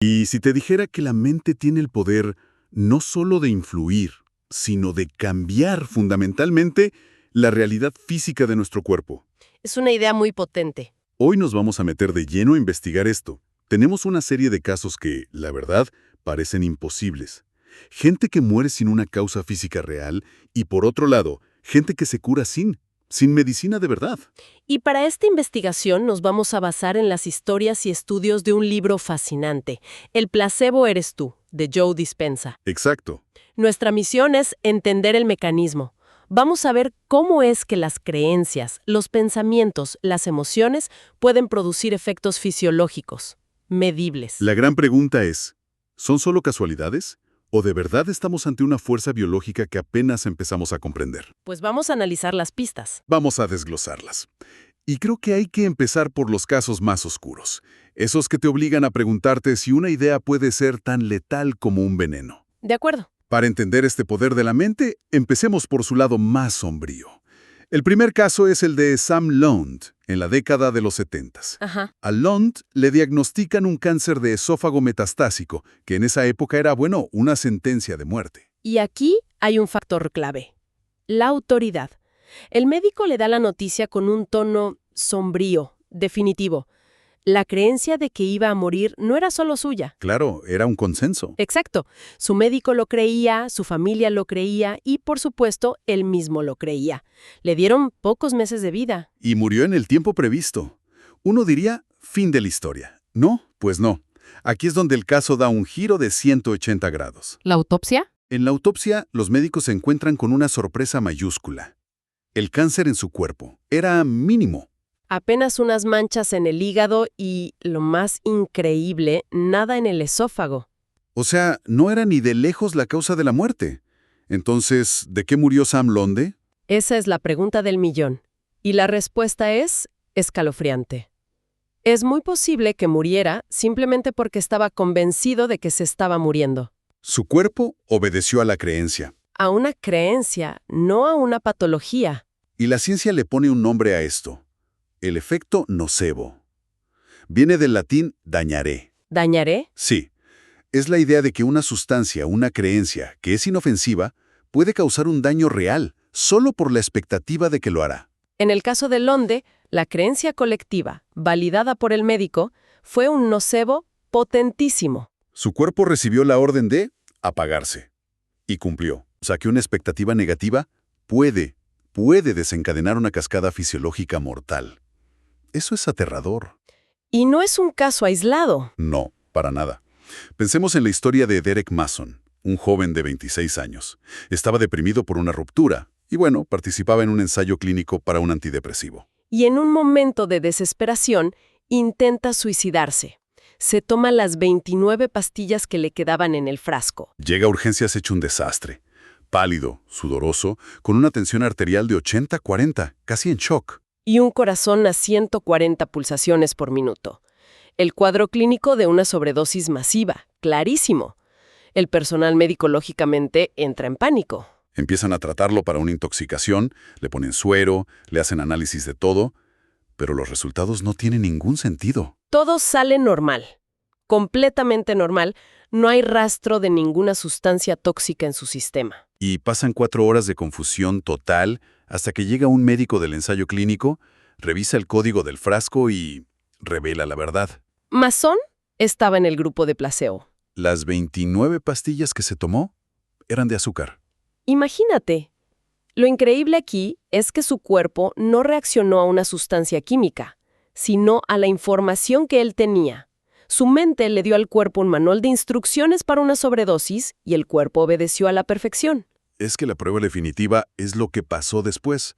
Y si te dijera que la mente tiene el poder no solo de influir, sino de cambiar fundamentalmente la realidad física de nuestro cuerpo. Es una idea muy potente. Hoy nos vamos a meter de lleno a investigar esto. Tenemos una serie de casos que, la verdad, parecen imposibles. Gente que muere sin una causa física real y, por otro lado, gente que se cura sin medicina de verdad. Y para esta investigación nos vamos a basar en las historias y estudios de un libro fascinante, El placebo eres tú, de Joe Dispenza. Exacto. Nuestra misión es entender el mecanismo. Vamos a ver cómo es que las creencias, los pensamientos, las emociones pueden producir efectos fisiológicos, medibles. La gran pregunta es, ¿son solo casualidades? ¿O de verdad estamos ante una fuerza biológica que apenas empezamos a comprender? Pues vamos a analizar las pistas. Vamos a desglosarlas. Y creo que hay que empezar por los casos más oscuros, esos que te obligan a preguntarte si una idea puede ser tan letal como un veneno. De acuerdo. Para entender este poder de la mente, empecemos por su lado más sombrío. El primer caso es el de Sam Lund, en la década de los 70. Ajá. A Lund le diagnostican un cáncer de esófago metastásico, que en esa época era, una sentencia de muerte. Y aquí hay un factor clave. La autoridad. El médico le da la noticia con un tono sombrío, definitivo. La creencia de que iba a morir no era solo suya. Claro, era un consenso. Exacto. Su médico lo creía, su familia lo creía y, por supuesto, él mismo lo creía. Le dieron pocos meses de vida. Y murió en el tiempo previsto. Uno diría, fin de la historia. No, pues no. Aquí es donde el caso da un giro de 180 grados. ¿La autopsia? En la autopsia, los médicos se encuentran con una sorpresa mayúscula. El cáncer en su cuerpo era mínimo. Apenas unas manchas en el hígado y, lo más increíble, nada en el esófago. O sea, no era ni de lejos la causa de la muerte. Entonces, ¿de qué murió Sam Londe? Esa es la pregunta del millón. Y la respuesta es escalofriante. Es muy posible que muriera simplemente porque estaba convencido de que se estaba muriendo. Su cuerpo obedeció a la creencia. A una creencia, no a una patología. Y la ciencia le pone un nombre a esto. El efecto nocebo. Viene del latín dañaré. ¿Dañaré? Sí. Es la idea de que una sustancia, una creencia, que es inofensiva, puede causar un daño real, solo por la expectativa de que lo hará. En el caso de Londe, la creencia colectiva, validada por el médico, fue un nocebo potentísimo. Su cuerpo recibió la orden de apagarse. Y cumplió. O sea que una expectativa negativa puede desencadenar una cascada fisiológica mortal. Eso es aterrador. Y no es un caso aislado. No, para nada. Pensemos en la historia de Derek Mason, un joven de 26 años. Estaba deprimido por una ruptura y, participaba en un ensayo clínico para un antidepresivo. Y en un momento de desesperación, intenta suicidarse. Se toma las 29 pastillas que le quedaban en el frasco. Llega a urgencias hecho un desastre. Pálido, sudoroso, con una tensión arterial de 80-40, casi en shock. Y un corazón a 140 pulsaciones por minuto. El cuadro clínico de una sobredosis masiva, clarísimo. El personal médico lógicamente entra en pánico. Empiezan a tratarlo para una intoxicación, le ponen suero, le hacen análisis de todo, pero los resultados no tienen ningún sentido. Todo sale normal, completamente normal. No hay rastro de ninguna sustancia tóxica en su sistema. Y pasan 4 horas de confusión total hasta que llega un médico del ensayo clínico, revisa el código del frasco y revela la verdad. Mason estaba en el grupo de placebo. Las 29 pastillas que se tomó eran de azúcar. Imagínate. Lo increíble aquí es que su cuerpo no reaccionó a una sustancia química, sino a la información que él tenía. Su mente le dio al cuerpo un manual de instrucciones para una sobredosis y el cuerpo obedeció a la perfección. Es que la prueba definitiva es lo que pasó después.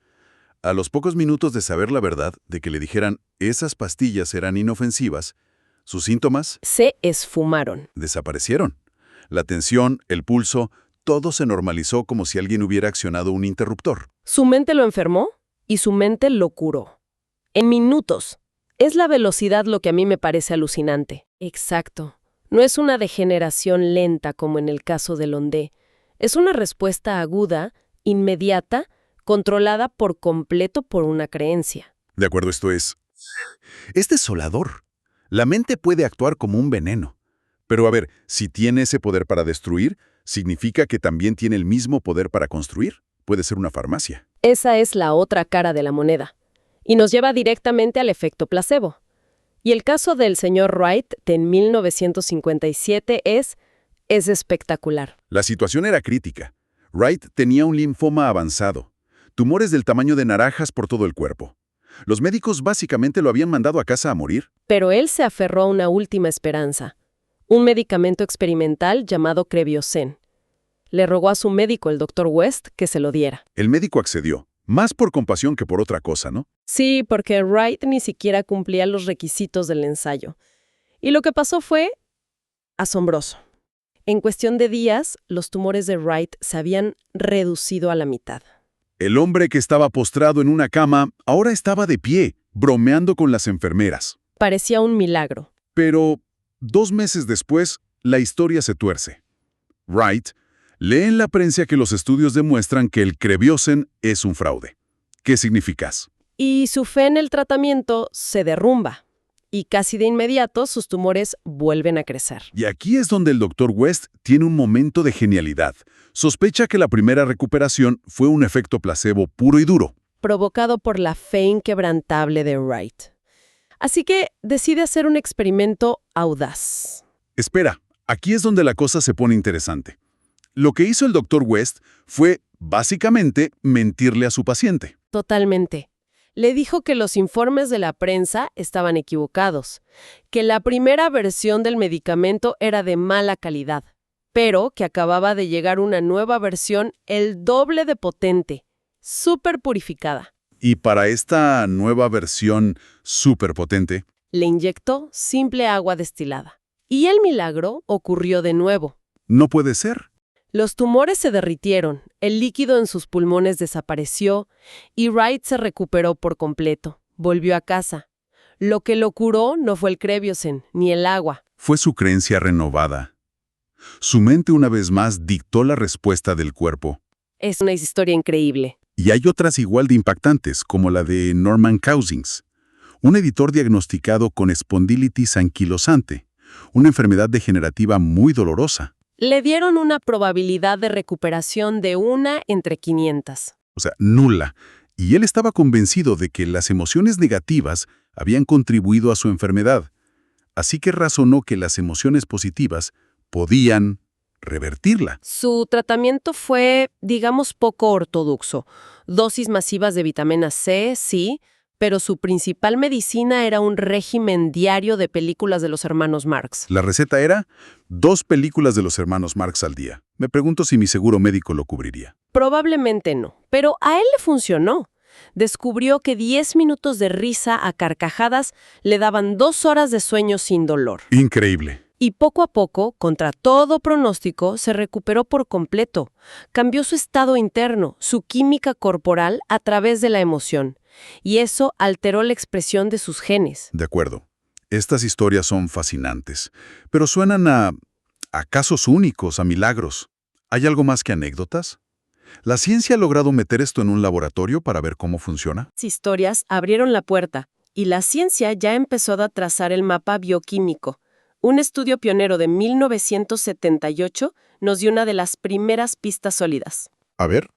A los pocos minutos de saber la verdad, de que le dijeran esas pastillas eran inofensivas, sus síntomas Se esfumaron. desaparecieron. La tensión, el pulso, todo se normalizó como si alguien hubiera accionado un interruptor. Su mente lo enfermó y su mente lo curó. En minutos. Es la velocidad lo que a mí me parece alucinante. Exacto. No es una degeneración lenta como en el caso de Londe. Es una respuesta aguda, inmediata, controlada por completo por una creencia. De acuerdo, es desolador. La mente puede actuar como un veneno, Pero a ver, si tiene ese poder para destruir, ¿significa que también tiene el mismo poder para construir? Puede ser una farmacia. Esa es la otra cara de la moneda. Y nos lleva directamente al efecto placebo. Y el caso del señor Wright de 1957 es espectacular. La situación era crítica. Wright tenía un linfoma avanzado, tumores del tamaño de naranjas por todo el cuerpo. Los médicos básicamente lo habían mandado a casa a morir. Pero él se aferró a una última esperanza, un medicamento experimental llamado Creviosen. Le rogó a su médico, el Dr. West, que se lo diera. El médico accedió, más por compasión que por otra cosa, ¿no? Sí, porque Wright ni siquiera cumplía los requisitos del ensayo. Y lo que pasó fue asombroso. En cuestión de días, los tumores de Wright se habían reducido a la mitad. El hombre que estaba postrado en una cama ahora estaba de pie, bromeando con las enfermeras. Parecía un milagro. Pero 2 meses después, la historia se tuerce. Wright lee en la prensa que los estudios demuestran que el Creviosen es un fraude. ¿Qué significa? Y su fe en el tratamiento se derrumba. Y casi de inmediato sus tumores vuelven a crecer. Y aquí es donde el Dr. West tiene un momento de genialidad. Sospecha que la primera recuperación fue un efecto placebo puro y duro. Provocado por la fe inquebrantable de Wright. Así que decide hacer un experimento audaz. Espera, aquí es donde la cosa se pone interesante. Lo que hizo el Dr. West fue, básicamente, mentirle a su paciente. Totalmente. Le dijo que los informes de la prensa estaban equivocados, que la primera versión del medicamento era de mala calidad, pero que acababa de llegar una nueva versión el doble de potente, súper purificada. Y para esta nueva versión súper potente, Le inyectó simple agua destilada. Y el milagro ocurrió de nuevo. no puede ser. Los tumores se derritieron, el líquido en sus pulmones desapareció y Wright se recuperó por completo. Volvió a casa. Lo que lo curó no fue el Creviosen ni el agua. Fue su creencia renovada. Su mente una vez más dictó la respuesta del cuerpo. Es una historia increíble. Y hay otras igual de impactantes, como la de Norman Cousins, un editor diagnosticado con espondilitis anquilosante, una enfermedad degenerativa muy dolorosa. Le dieron una probabilidad de recuperación de 1 entre 500. O sea, nula. Y él estaba convencido de que las emociones negativas habían contribuido a su enfermedad. Así que razonó que las emociones positivas podían revertirla. Su tratamiento fue, digamos, poco ortodoxo. Dosis masivas de vitamina C, sí, pero su principal medicina era un régimen diario de películas de los hermanos Marx. La receta era 2 películas de los hermanos Marx al día. Me pregunto si mi seguro médico lo cubriría. Probablemente no, pero a él le funcionó. Descubrió que 10 minutos de risa a carcajadas le daban 2 horas de sueño sin dolor. Increíble. Y poco a poco, contra todo pronóstico, se recuperó por completo. Cambió su estado interno, su química corporal a través de la emoción. Y eso alteró la expresión de sus genes. De acuerdo. Estas historias son fascinantes, pero suenan a casos únicos, a milagros. ¿Hay algo más que anécdotas? ¿La ciencia ha logrado meter esto en un laboratorio para ver cómo funciona? Las historias abrieron la puerta, y la ciencia ya empezó a trazar el mapa bioquímico. Un estudio pionero de 1978 nos dio una de las primeras pistas sólidas. A ver.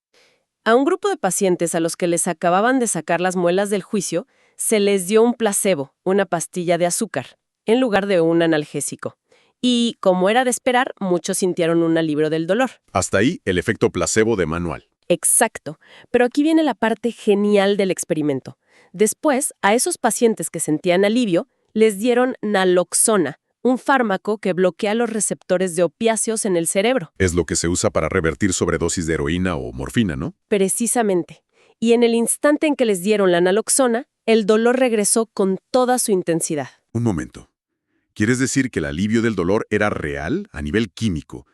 A un grupo de pacientes a los que les acababan de sacar las muelas del juicio, se les dio un placebo, una pastilla de azúcar, en lugar de un analgésico. Y, como era de esperar, muchos sintieron un alivio del dolor. Hasta ahí el efecto placebo de manual. Exacto. Pero aquí viene la parte genial del experimento. Después, a esos pacientes que sentían alivio, les dieron naloxona, un fármaco que bloquea los receptores de opiáceos en el cerebro. Es lo que se usa para revertir sobredosis de heroína o morfina, ¿no? Precisamente. Y en el instante en que les dieron la naloxona, el dolor regresó con toda su intensidad. Un momento. ¿Quieres decir que el alivio del dolor era real a nivel químico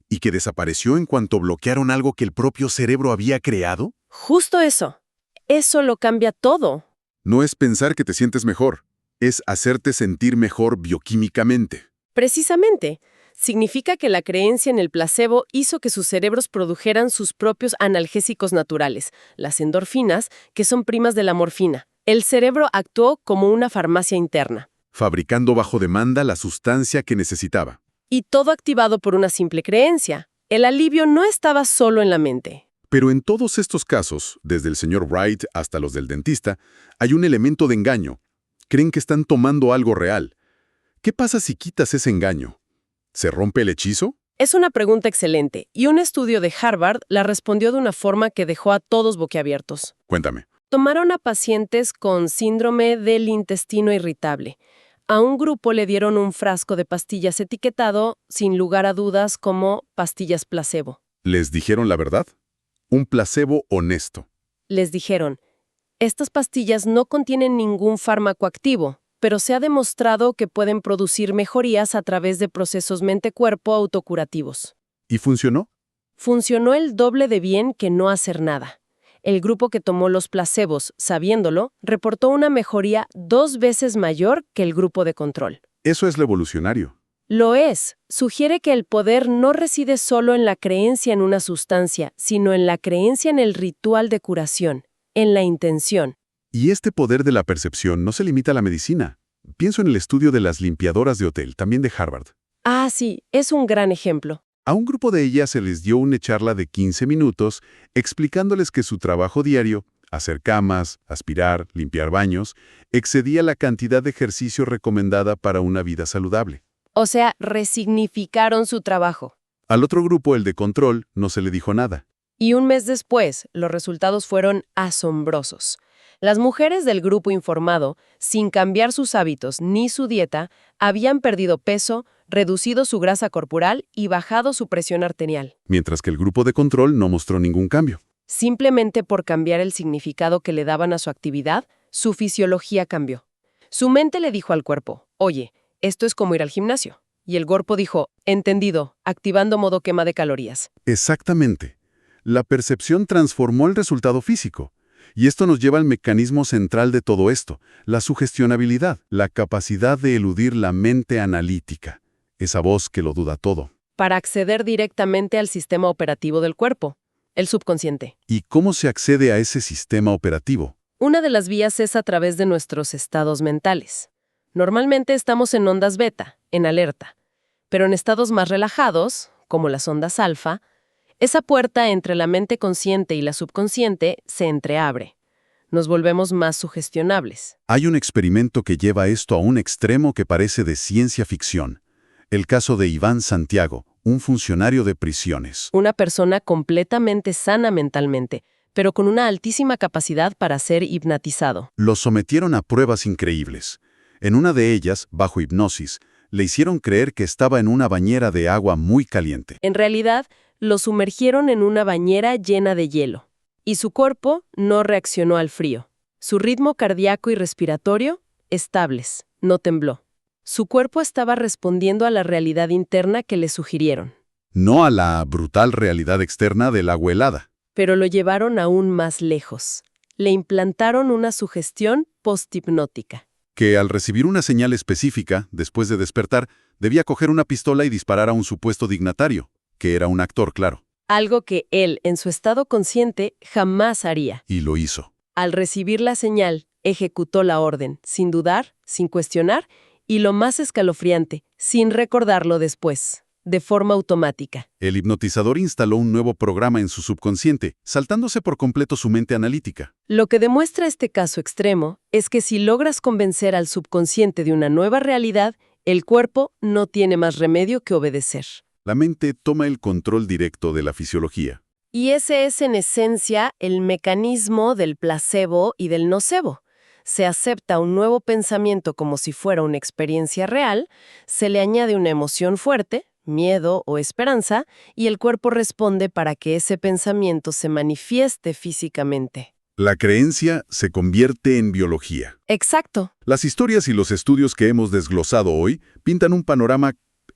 y que desapareció en cuanto bloquearon algo que el propio cerebro había creado? Justo eso. Eso lo cambia todo. No es pensar que te sientes mejor, es hacerte sentir mejor bioquímicamente. Precisamente. Significa que la creencia en el placebo hizo que sus cerebros produjeran sus propios analgésicos naturales, las endorfinas, que son primas de la morfina. El cerebro actuó como una farmacia interna. Fabricando bajo demanda la sustancia que necesitaba. Y todo activado por una simple creencia. El alivio no estaba solo en la mente. Pero en todos estos casos, desde el señor Wright hasta los del dentista, hay un elemento de engaño. Creen que están tomando algo real. ¿Qué pasa si quitas ese engaño? ¿Se rompe el hechizo? Es una pregunta excelente, y un estudio de Harvard la respondió de una forma que dejó a todos boquiabiertos. Cuéntame. Tomaron a pacientes con síndrome del intestino irritable. A un grupo le dieron un frasco de pastillas etiquetado, sin lugar a dudas, como pastillas placebo. ¿Les dijeron la verdad? Un placebo honesto. Les dijeron, estas pastillas no contienen ningún fármaco activo, pero se ha demostrado que pueden producir mejorías a través de procesos mente-cuerpo autocurativos. ¿Y funcionó? Funcionó el doble de bien que no hacer nada. El grupo que tomó los placebos, sabiéndolo, reportó una mejoría 2 veces mayor que el grupo de control. Eso es lo evolucionario. Lo es. Sugiere que el poder no reside solo en la creencia en una sustancia, sino en la creencia en el ritual de curación, en la intención. Y este poder de la percepción no se limita a la medicina. Pienso en el estudio de las limpiadoras de hotel, también de Harvard. Ah, sí, es un gran ejemplo. A un grupo de ellas se les dio una charla de 15 minutos explicándoles que su trabajo diario, hacer camas, aspirar, limpiar baños, excedía la cantidad de ejercicio recomendada para una vida saludable. O sea, resignificaron su trabajo. Al otro grupo, el de control, no se le dijo nada. Y un mes después, los resultados fueron asombrosos. Las mujeres del grupo informado, sin cambiar sus hábitos ni su dieta, habían perdido peso, reducido su grasa corporal y bajado su presión arterial. Mientras que el grupo de control no mostró ningún cambio. Simplemente por cambiar el significado que le daban a su actividad, su fisiología cambió. Su mente le dijo al cuerpo, oye, esto es como ir al gimnasio. Y el cuerpo dijo, entendido, activando modo quema de calorías. Exactamente. La percepción transformó el resultado físico. Y esto nos lleva al mecanismo central de todo esto, la sugestionabilidad, la capacidad de eludir la mente analítica, esa voz que lo duda todo. Para acceder directamente al sistema operativo del cuerpo, el subconsciente. ¿Y cómo se accede a ese sistema operativo? Una de las vías es a través de nuestros estados mentales. Normalmente estamos en ondas beta, en alerta, pero en estados más relajados, como las ondas alfa, esa puerta entre la mente consciente y la subconsciente se entreabre. Nos volvemos más sugestionables. Hay un experimento que lleva esto a un extremo que parece de ciencia ficción. El caso de Iván Santiago, un funcionario de prisiones. Una persona completamente sana mentalmente, pero con una altísima capacidad para ser hipnotizado. Lo sometieron a pruebas increíbles. En una de ellas, bajo hipnosis, le hicieron creer que estaba en una bañera de agua muy caliente. En realidad, lo sumergieron en una bañera llena de hielo, y su cuerpo no reaccionó al frío. Su ritmo cardíaco y respiratorio, estables, no tembló. Su cuerpo estaba respondiendo a la realidad interna que le sugirieron. No a la brutal realidad externa del agua helada. Pero lo llevaron aún más lejos. Le implantaron una sugestión posthipnótica. Que al recibir una señal específica, después de despertar, debía coger una pistola y disparar a un supuesto dignatario, que era un actor, claro. Algo que él, en su estado consciente, jamás haría. Y lo hizo. Al recibir la señal, ejecutó la orden, sin dudar, sin cuestionar, y lo más escalofriante, sin recordarlo después, de forma automática. El hipnotizador instaló un nuevo programa en su subconsciente, saltándose por completo su mente analítica. Lo que demuestra este caso extremo es que si logras convencer al subconsciente de una nueva realidad, el cuerpo no tiene más remedio que obedecer. La mente toma el control directo de la fisiología. Y ese es en esencia el mecanismo del placebo y del nocebo. Se acepta un nuevo pensamiento como si fuera una experiencia real, se le añade una emoción fuerte, miedo o esperanza, y el cuerpo responde para que ese pensamiento se manifieste físicamente. La creencia se convierte en biología. Exacto. Las historias y los estudios que hemos desglosado hoy pintan un panorama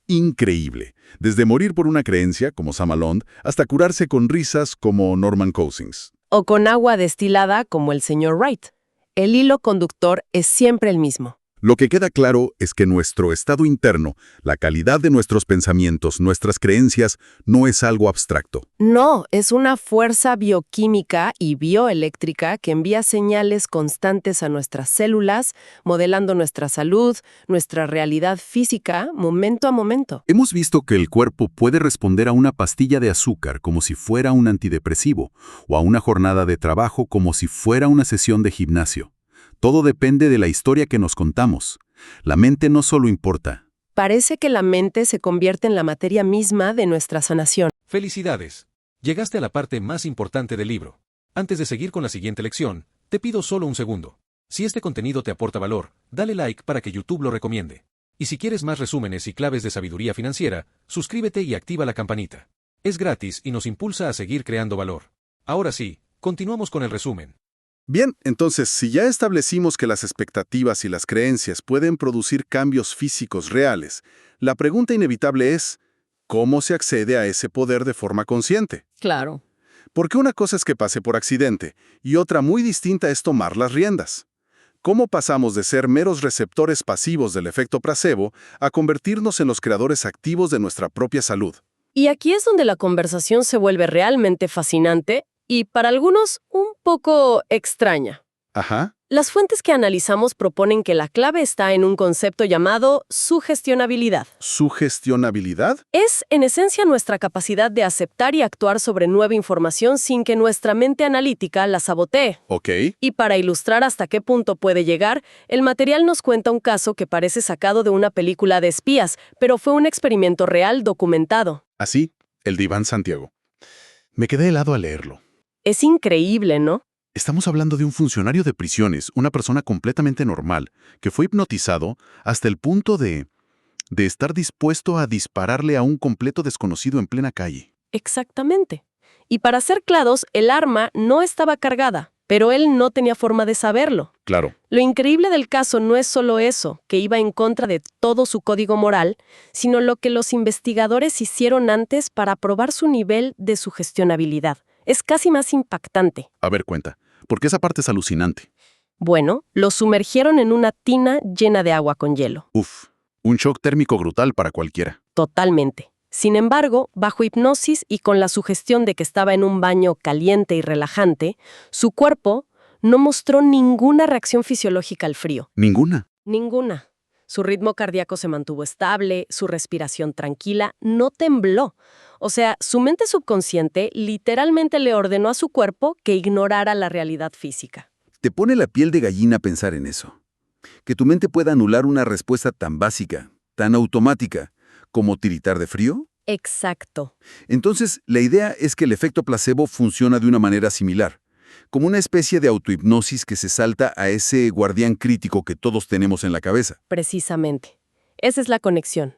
increíble, desde morir por una creencia, como Sam Alond, hasta curarse con risas, como Norman Cousins. O con agua destilada, como el señor Wright. El hilo conductor es siempre el mismo. Lo que queda claro es que nuestro estado interno, la calidad de nuestros pensamientos, nuestras creencias, no es algo abstracto. No, es una fuerza bioquímica y bioeléctrica que envía señales constantes a nuestras células, modelando nuestra salud, nuestra realidad física, momento a momento. Hemos visto que el cuerpo puede responder a una pastilla de azúcar como si fuera un antidepresivo, o a una jornada de trabajo como si fuera una sesión de gimnasio. Todo depende de la historia que nos contamos. La mente no solo importa. Parece que la mente se convierte en la materia misma de nuestra sanación. ¡Felicidades! Llegaste a la parte más importante del libro. Antes de seguir con la siguiente lección, te pido solo un segundo. Si este contenido te aporta valor, dale like para que YouTube lo recomiende. Y si quieres más resúmenes y claves de sabiduría financiera, suscríbete y activa la campanita. Es gratis y nos impulsa a seguir creando valor. Ahora sí, continuamos con el resumen. Bien, entonces, si ya establecimos que las expectativas y las creencias pueden producir cambios físicos reales, la pregunta inevitable es, ¿cómo se accede a ese poder de forma consciente? Claro. Porque una cosa es que pase por accidente, y otra muy distinta es tomar las riendas. ¿Cómo pasamos de ser meros receptores pasivos del efecto placebo a convertirnos en los creadores activos de nuestra propia salud? Y aquí es donde la conversación se vuelve realmente fascinante y, para algunos, un poco extraña. Ajá. Las fuentes que analizamos proponen que la clave está en un concepto llamado sugestionabilidad. ¿Sugestionabilidad? Es, en esencia, nuestra capacidad de aceptar y actuar sobre nueva información sin que nuestra mente analítica la sabotee. Ok. Y para ilustrar hasta qué punto puede llegar, el material nos cuenta un caso que parece sacado de una película de espías, pero fue un experimento real documentado. Así, el diván Santiago. Me quedé helado al leerlo. Es increíble, ¿no? Estamos hablando de un funcionario de prisiones, una persona completamente normal, que fue hipnotizado hasta el punto de estar dispuesto a dispararle a un completo desconocido en plena calle. Exactamente. Y para ser claros, el arma no estaba cargada, pero él no tenía forma de saberlo. Claro. Lo increíble del caso no es solo eso, que iba en contra de todo su código moral, sino lo que los investigadores hicieron antes para probar su nivel de sugestionabilidad. Es casi más impactante. A ver, cuenta, porque esa parte es alucinante. Bueno, lo sumergieron en una tina llena de agua con hielo. Uf, un shock térmico brutal para cualquiera. Totalmente. Sin embargo, bajo hipnosis y con la sugestión de que estaba en un baño caliente y relajante, su cuerpo no mostró ninguna reacción fisiológica al frío. ¿Ninguna? Ninguna. Su ritmo cardíaco se mantuvo estable, su respiración tranquila, no tembló. O sea, su mente subconsciente literalmente le ordenó a su cuerpo que ignorara la realidad física. Te pone la piel de gallina pensar en eso. Que tu mente pueda anular una respuesta tan básica, tan automática, como tiritar de frío. Exacto. Entonces, la idea es que el efecto placebo funciona de una manera similar, como una especie de autohipnosis que se salta a ese guardián crítico que todos tenemos en la cabeza. Precisamente. Esa es la conexión.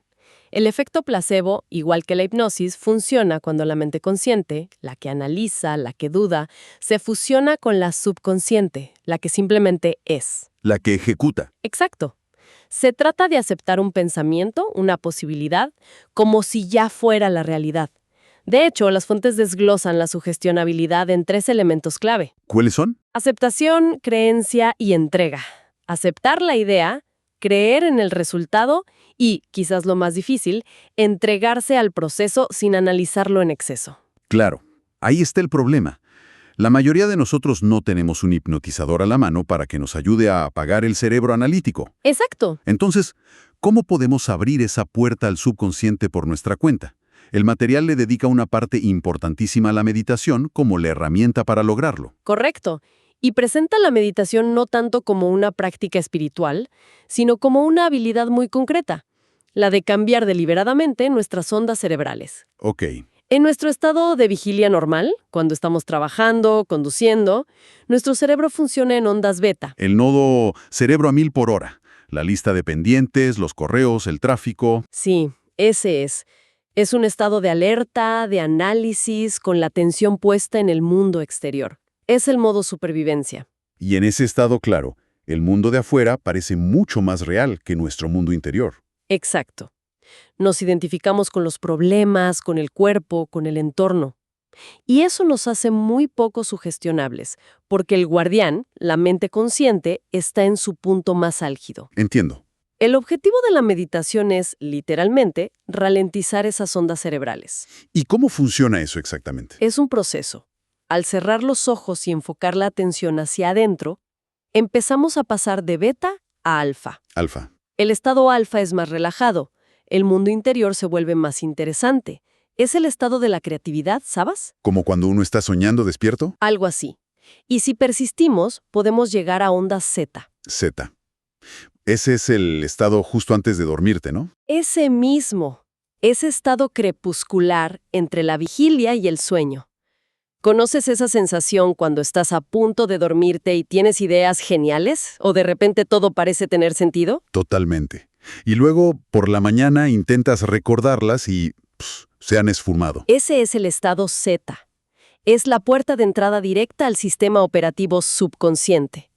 El efecto placebo, igual que la hipnosis, funciona cuando la mente consciente, la que analiza, la que duda, se fusiona con la subconsciente, la que simplemente es. La que ejecuta. Exacto. Se trata de aceptar un pensamiento, una posibilidad, como si ya fuera la realidad. De hecho, las fuentes desglosan la sugestionabilidad en 3 elementos clave: ¿Cuáles son? aceptación, creencia y entrega. Aceptar la idea, creer en el resultado y, quizás lo más difícil, entregarse al proceso sin analizarlo en exceso. Claro, ahí está el problema. La mayoría de nosotros no tenemos un hipnotizador a la mano para que nos ayude a apagar el cerebro analítico. Exacto. Entonces, ¿cómo podemos abrir esa puerta al subconsciente por nuestra cuenta? El material le dedica una parte importantísima a la meditación como la herramienta para lograrlo. Correcto. Y presenta la meditación no tanto como una práctica espiritual, sino como una habilidad muy concreta, la de cambiar deliberadamente nuestras ondas cerebrales. Ok, En nuestro estado de vigilia normal, cuando estamos trabajando, conduciendo, nuestro cerebro funciona en ondas beta. El nodo cerebro a 1000 por hora. La lista de pendientes, los correos, el tráfico. Sí, ese es. Es un estado de alerta, de análisis, con la atención puesta en el mundo exterior. Es el modo supervivencia. Y en ese estado, claro, el mundo de afuera parece mucho más real que nuestro mundo interior. Exacto. Nos identificamos con los problemas, con el cuerpo, con el entorno. Y eso nos hace muy poco sugestionables, porque el guardián, la mente consciente, está en su punto más álgido. Entiendo. El objetivo de la meditación es, literalmente, ralentizar esas ondas cerebrales. ¿Y cómo funciona eso exactamente? Es un proceso. Al cerrar los ojos y enfocar la atención hacia adentro, empezamos a pasar de beta a alfa. Alfa. El estado alfa es más relajado. El mundo interior se vuelve más interesante. Es el estado de la creatividad, ¿sabes? ¿Como cuando uno está soñando despierto? Algo así. Y si persistimos, podemos llegar a ondas zeta. Z. Ese es el estado justo antes de dormirte, ¿no? Ese mismo. Ese estado crepuscular entre la vigilia y el sueño. ¿Conoces esa sensación cuando estás a punto de dormirte y tienes ideas geniales? ¿O de repente todo parece tener sentido? Totalmente. Y luego, por la mañana, intentas recordarlas y se han esfumado. Ese es el estado zeta. Es la puerta de entrada directa al sistema operativo subconsciente.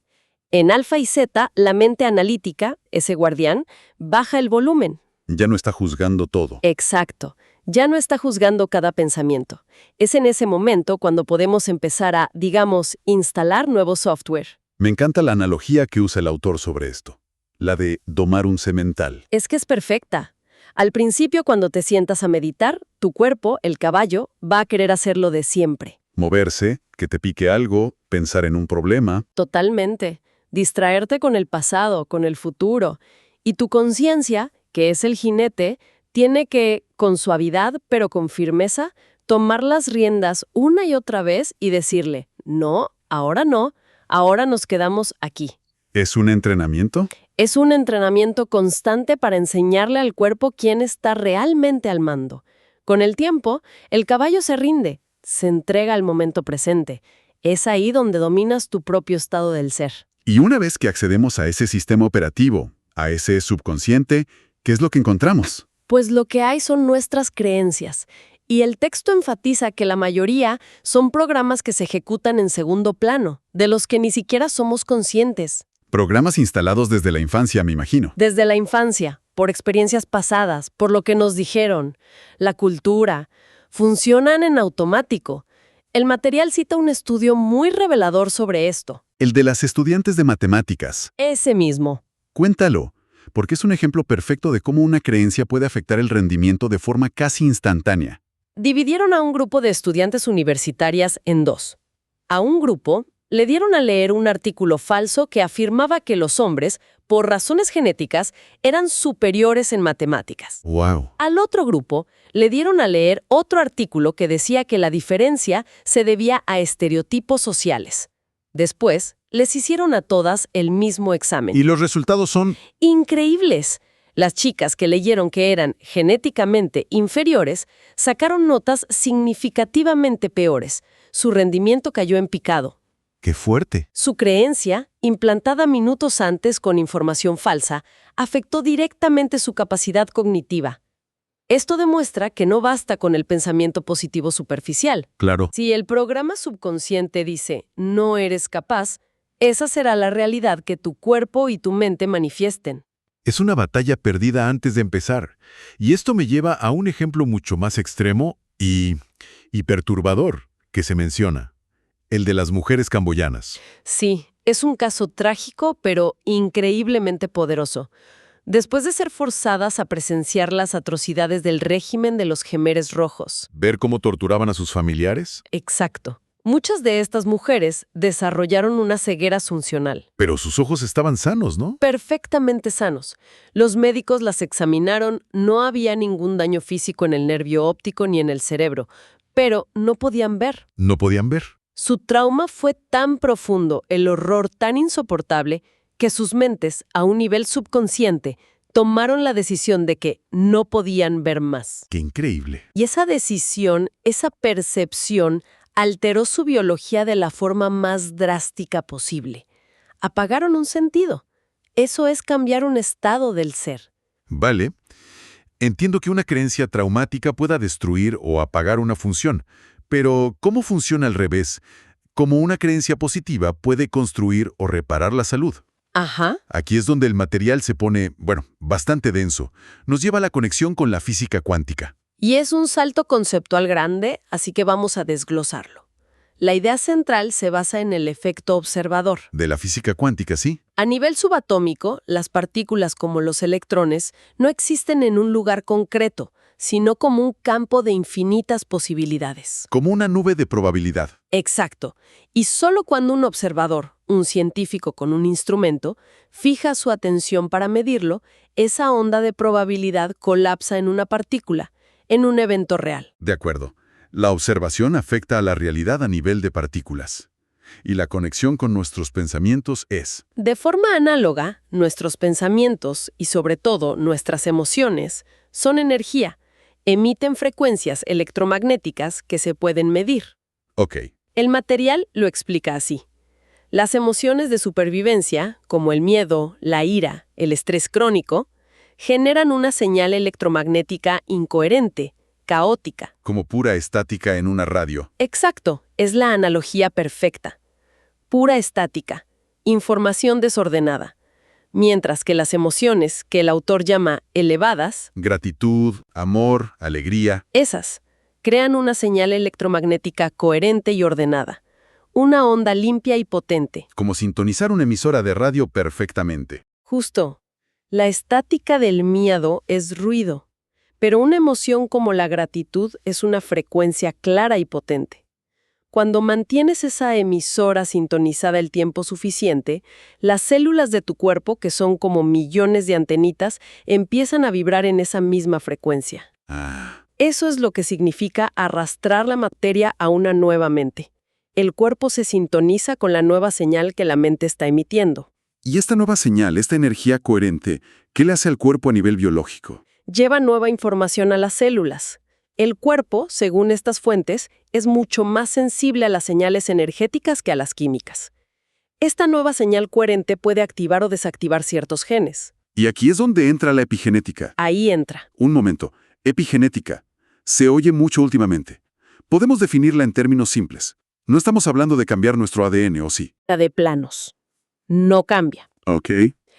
En alfa y zeta, la mente analítica, ese guardián, baja el volumen. Ya no está juzgando todo. Exacto. Ya no está juzgando cada pensamiento. Es en ese momento cuando podemos empezar a, digamos, instalar nuevo software. Me encanta la analogía que usa el autor sobre esto. La de domar un semental. Es que es perfecta. Al principio, cuando te sientas a meditar, tu cuerpo, el caballo, va a querer hacerlo de siempre. Moverse, que te pique algo, pensar en un problema. Totalmente. Distraerte con el pasado, con el futuro. Y tu conciencia, que es el jinete, tiene que, con suavidad pero con firmeza, tomar las riendas una y otra vez y decirle, no, ahora nos quedamos aquí. ¿Es un entrenamiento? Es un entrenamiento constante para enseñarle al cuerpo quién está realmente al mando. Con el tiempo, el caballo se rinde, se entrega al momento presente. Es ahí donde dominas tu propio estado del ser. Y una vez que accedemos a ese sistema operativo, a ese subconsciente, ¿qué es lo que encontramos? Pues lo que hay son nuestras creencias. Y el texto enfatiza que la mayoría son programas que se ejecutan en segundo plano, de los que ni siquiera somos conscientes. Programas instalados desde la infancia, me imagino. Desde la infancia, por experiencias pasadas, por lo que nos dijeron, la cultura, funcionan en automático. El material cita un estudio muy revelador sobre esto. El de las estudiantes de matemáticas. Ese mismo. Cuéntalo, porque es un ejemplo perfecto de cómo una creencia puede afectar el rendimiento de forma casi instantánea. Dividieron a un grupo de estudiantes universitarias en dos. A un grupo le dieron a leer un artículo falso que afirmaba que los hombres, por razones genéticas, eran superiores en matemáticas. ¡Wow! Al otro grupo le dieron a leer otro artículo que decía que la diferencia se debía a estereotipos sociales. Después, les hicieron a todas el mismo examen. Y los resultados son... ¡Increíbles! Las chicas que leyeron que eran genéticamente inferiores sacaron notas significativamente peores. Su rendimiento cayó en picado. ¡Qué fuerte! Su creencia, implantada minutos antes con información falsa, afectó directamente su capacidad cognitiva. Esto demuestra que no basta con el pensamiento positivo superficial. Claro. Si el programa subconsciente dice «no eres capaz», esa será la realidad que tu cuerpo y tu mente manifiesten. Es una batalla perdida antes de empezar. Y esto me lleva a un ejemplo mucho más extremo y perturbador que se menciona. El de las mujeres camboyanas. Sí, es un caso trágico, pero increíblemente poderoso. Después de ser forzadas a presenciar las atrocidades del régimen de los Khmeres Rojos. ¿Ver cómo torturaban a sus familiares? Exacto. Muchas de estas mujeres desarrollaron una ceguera funcional. Pero sus ojos estaban sanos, ¿no? Perfectamente sanos. Los médicos las examinaron, no había ningún daño físico en el nervio óptico ni en el cerebro, pero no podían ver. No podían ver. Su trauma fue tan profundo, el horror tan insoportable, que sus mentes, a un nivel subconsciente, tomaron la decisión de que no podían ver más. ¡Qué increíble! Y esa decisión, esa percepción, alteró su biología de la forma más drástica posible. Apagaron un sentido. Eso es cambiar un estado del ser. Vale. Entiendo que una creencia traumática pueda destruir o apagar una función, pero ¿cómo funciona al revés? ¿Cómo una creencia positiva puede construir o reparar la salud? Ajá. Aquí es donde el material se pone, bastante denso. Nos lleva a la conexión con la física cuántica. Y es un salto conceptual grande, así que vamos a desglosarlo. La idea central se basa en el efecto observador. De la física cuántica, sí. A nivel subatómico, las partículas como los electrones no existen en un lugar concreto, sino como un campo de infinitas posibilidades. Como una nube de probabilidad. Exacto. Y solo cuando un observador, un científico con un instrumento, fija su atención para medirlo, esa onda de probabilidad colapsa en una partícula, en un evento real. De acuerdo. La observación afecta a la realidad a nivel de partículas. Y la conexión con nuestros pensamientos es... De forma análoga, nuestros pensamientos y sobre todo nuestras emociones son energía, emiten frecuencias electromagnéticas que se pueden medir. Ok. El material lo explica así. Las emociones de supervivencia, como el miedo, la ira, el estrés crónico, generan una señal electromagnética incoherente, caótica. Como pura estática en una radio. Exacto, es la analogía perfecta. Pura estática, información desordenada. Mientras que las emociones, que el autor llama elevadas, Gratitud, amor, alegría. esas, crean una señal electromagnética coherente y ordenada. Una onda limpia y potente. Como sintonizar una emisora de radio perfectamente. Justo. La estática del miedo es ruido, pero una emoción como la gratitud es una frecuencia clara y potente. Cuando mantienes esa emisora sintonizada el tiempo suficiente, las células de tu cuerpo, que son como millones de antenitas, empiezan a vibrar en esa misma frecuencia. Eso es lo que significa arrastrar la materia a una nueva mente. El cuerpo se sintoniza con la nueva señal que la mente está emitiendo. Y esta nueva señal, esta energía coherente, ¿qué le hace al cuerpo a nivel biológico? Lleva nueva información a las células. El cuerpo, según estas fuentes, es mucho más sensible a las señales energéticas que a las químicas. Esta nueva señal coherente puede activar o desactivar ciertos genes. Y aquí es donde entra la epigenética. Ahí entra. Un momento. Epigenética. Se oye mucho últimamente. Podemos definirla en términos simples. No estamos hablando de cambiar nuestro ADN, ¿o sí? La de planos. No cambia. Ok.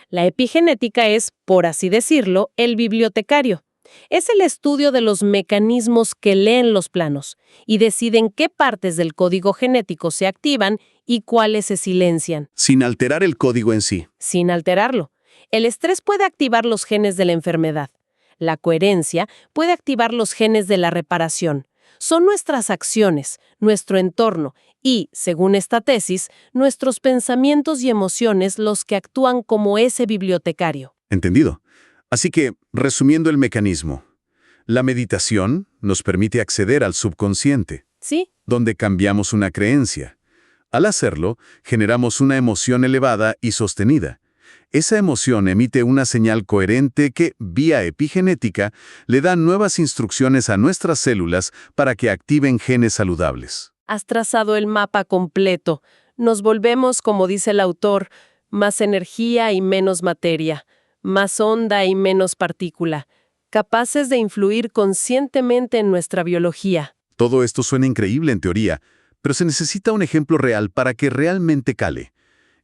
La epigenética es, por así decirlo, el bibliotecario. Es el estudio de los mecanismos que leen los planos y deciden qué partes del código genético se activan y cuáles se silencian. Sin alterar el código en sí. Sin alterarlo. El estrés puede activar los genes de la enfermedad. La coherencia puede activar los genes de la reparación. Son nuestras acciones, nuestro entorno y, según esta tesis, nuestros pensamientos y emociones los que actúan como ese bibliotecario. Entendido. Así que, resumiendo el mecanismo, la meditación nos permite acceder al subconsciente, ¿Sí? donde cambiamos una creencia. Al hacerlo, generamos una emoción elevada y sostenida. Esa emoción emite una señal coherente que, vía epigenética, le da nuevas instrucciones a nuestras células para que activen genes saludables. Has trazado el mapa completo. Nos volvemos, como dice el autor, más energía y menos materia, más onda y menos partícula, capaces de influir conscientemente en nuestra biología. Todo esto suena increíble en teoría, pero se necesita un ejemplo real para que realmente cale.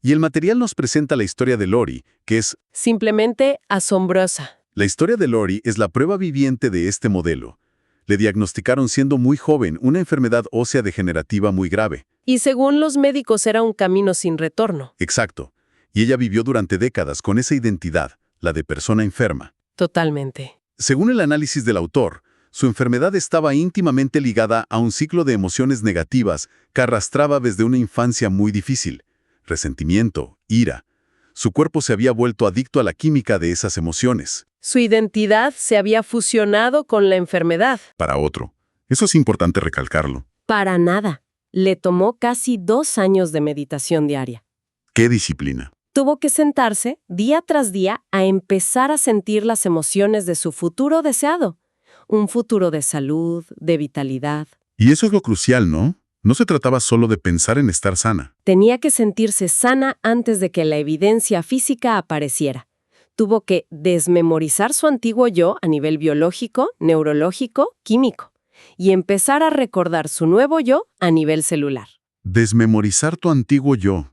Y el material nos presenta la historia de Lori, que es... Simplemente asombrosa. La historia de Lori es la prueba viviente de este modelo. Le diagnosticaron siendo muy joven una enfermedad ósea degenerativa muy grave. Y según los médicos era un camino sin retorno. Exacto. Y ella vivió durante décadas con esa identidad, la de persona enferma. Totalmente. Según el análisis del autor, su enfermedad estaba íntimamente ligada a un ciclo de emociones negativas que arrastraba desde una infancia muy difícil. Resentimiento, ira. Su cuerpo se había vuelto adicto a la química de esas emociones. Su identidad se había fusionado con la enfermedad. Para otro. Eso es importante recalcarlo. Para nada. Le tomó casi 2 años de meditación diaria. ¿Qué disciplina? Tuvo que sentarse día tras día a empezar a sentir las emociones de su futuro deseado. Un futuro de salud, de vitalidad. Y eso es lo crucial, ¿no? No se trataba solo de pensar en estar sana. Tenía que sentirse sana antes de que la evidencia física apareciera. Tuvo que desmemorizar su antiguo yo a nivel biológico, neurológico, químico, y empezar a recordar su nuevo yo a nivel celular. Desmemorizar tu antiguo yo.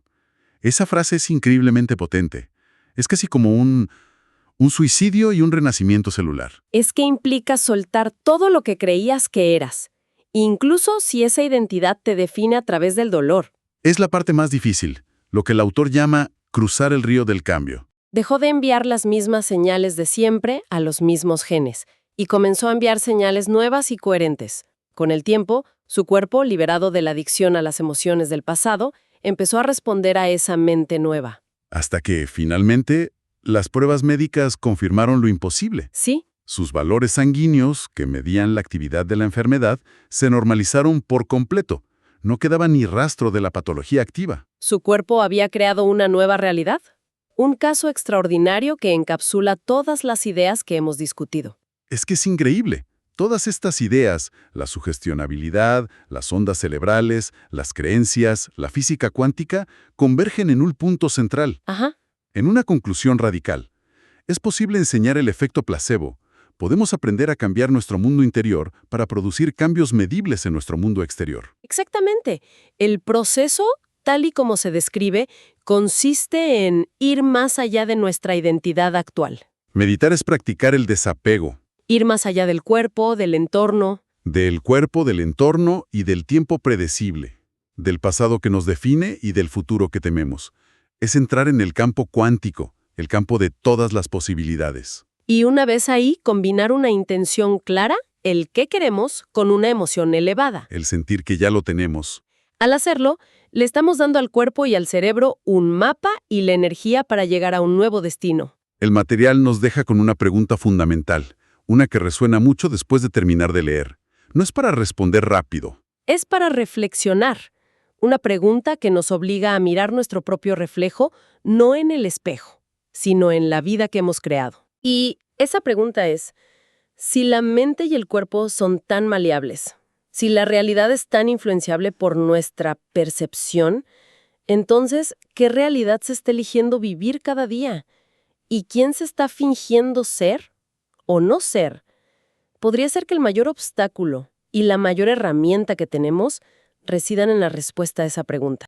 Esa frase es increíblemente potente. Es casi como un Un suicidio y un renacimiento celular. Es que implica soltar todo lo que creías que eras, incluso si esa identidad te define a través del dolor. Es la parte más difícil, lo que el autor llama cruzar el río del cambio. Dejó de enviar las mismas señales de siempre a los mismos genes y comenzó a enviar señales nuevas y coherentes. Con el tiempo, su cuerpo, liberado de la adicción a las emociones del pasado, empezó a responder a esa mente nueva. Hasta que, finalmente, las pruebas médicas confirmaron lo imposible. ¿Sí? Sus valores sanguíneos, que medían la actividad de la enfermedad, se normalizaron por completo. No quedaba ni rastro de la patología activa. ¿Su cuerpo había creado una nueva realidad? Un caso extraordinario que encapsula todas las ideas que hemos discutido. Es que es increíble. Todas estas ideas, la sugestionabilidad, las ondas cerebrales, las creencias, la física cuántica, convergen en un punto central, Ajá. en una conclusión radical. Es posible enseñar el efecto placebo. Podemos aprender a cambiar nuestro mundo interior para producir cambios medibles en nuestro mundo exterior. Exactamente. El proceso, tal y como se describe, consiste en ir más allá de nuestra identidad actual. Meditar es practicar el desapego Ir más allá del cuerpo, del entorno. del cuerpo, del entorno y del tiempo predecible, del pasado que nos define y del futuro que tememos. Es entrar en el campo cuántico, el campo de todas las posibilidades. Y una vez ahí, combinar una intención clara, el qué queremos, con una emoción elevada. El sentir que ya lo tenemos. Al hacerlo, le estamos dando al cuerpo y al cerebro un mapa y la energía para llegar a un nuevo destino. El material nos deja con una pregunta fundamental, una que resuena mucho después de terminar de leer. No es para responder rápido. Es para reflexionar. Una pregunta que nos obliga a mirar nuestro propio reflejo, no en el espejo, sino en la vida que hemos creado. Y esa pregunta es, si la mente y el cuerpo son tan maleables, si la realidad es tan influenciable por nuestra percepción, entonces, ¿qué realidad se está eligiendo vivir cada día? ¿Y quién se está fingiendo ser o no ser? Podría ser que el mayor obstáculo y la mayor herramienta que tenemos residan en la respuesta a esa pregunta.